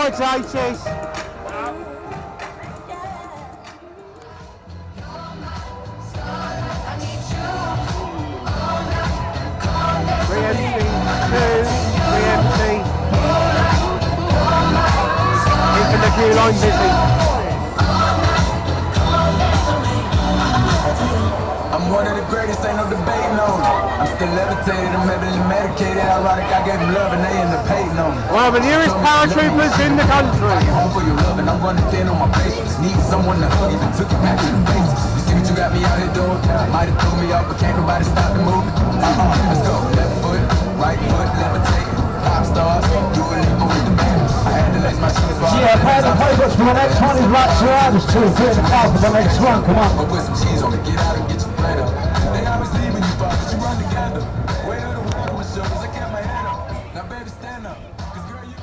Onwards, H's. Keeping the queue line busy. I'm one of the greatest, ain't no debating on it. I'm still levitated, I'm heavily medicated. Ironic, I gave them love and they end up hating on me. One of the newest paratroopers in the country. I home for your love and I'm running thin on my patience. Need someone to hug, even took it back to the basics. You see what you got me out here doing? Might have threw me off, but can't nobody stop the movement. Let's go. Left foot, right foot, levitate. Pop stars, do a leap with the band. I had to lace my shoes for yeah, pay the papers for the next one is right around us too. Clear the car for the next one, come on. But put some cheese on it, get out and get your bread up. They always leaving you, but you run together. Weight of the world on my shoulders, I kept my head up. Now baby, stand up, cause girl, you...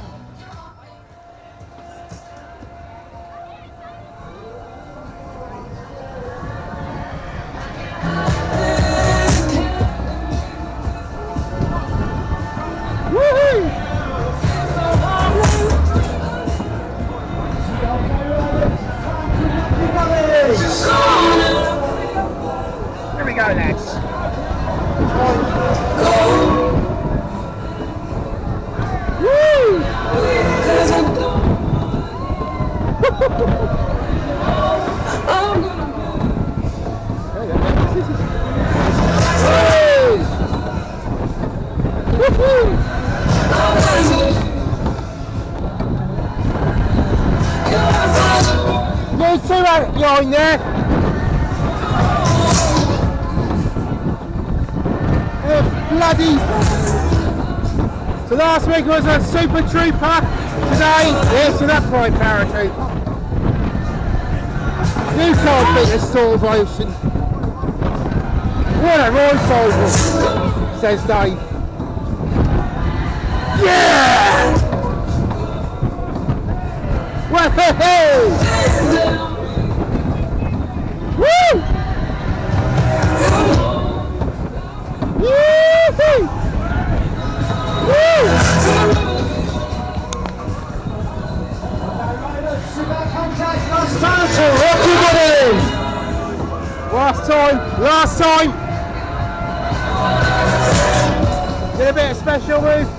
Here we go, lads. You two out behind there. Bloody. So last week was a Super Trooper. Today it's an upright Paratrooper. You can't beat a salvation. What a rifle, says Dave. Yeah! Woo-hoo-hoo! Woo! Woo-hoo! Woo! Last time. Did a bit of special move.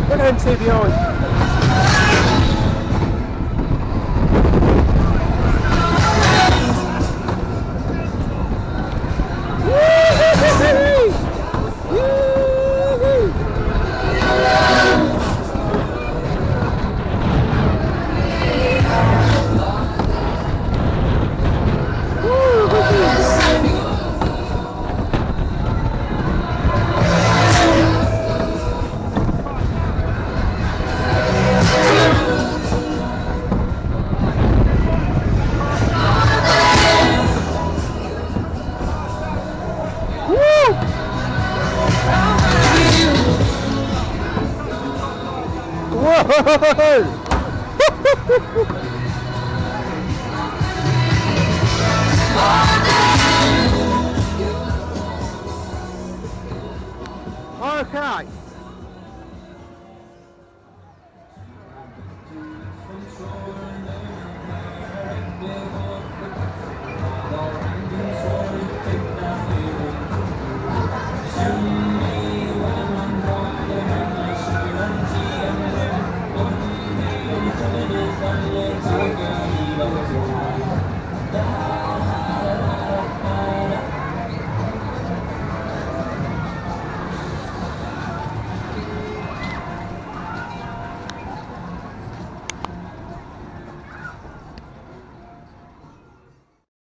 Look at him two behind. Okay.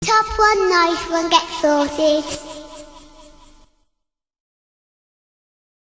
Top one, nice one, get sorted.